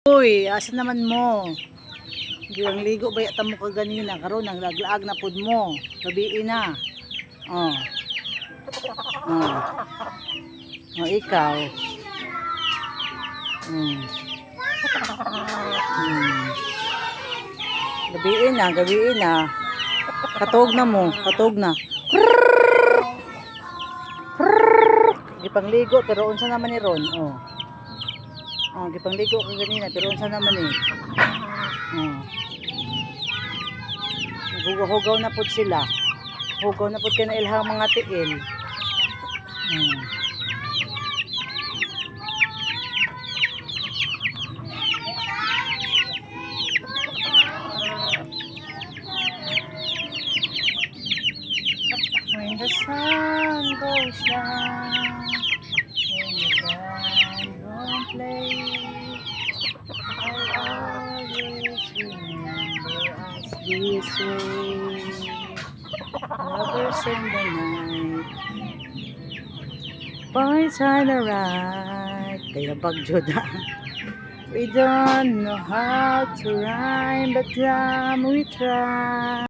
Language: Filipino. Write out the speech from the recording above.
Uy, asa naman mo? Gilang ligo ba yata mo ka ganina? Karon nang laglaag na pud mo. Gabi na. Oh. Oh. Oh, ikaw. Hmm. Hmm. Gabi na. Katog na mo, katog na. Gipangligo pero unsa naman ni Ron? Oh. Oh, gipangligo ka ganina pero unsa naman ni? Oh. Hugaw na pud sila. Hugaw na pud kana ilhang mga tiil. Hmm. When the sun goes down and the band don't play, I'll always remember us this way. Lovers in the night, boys on the right. Kaya bagyo da. We don't know how to rhyme, but we try.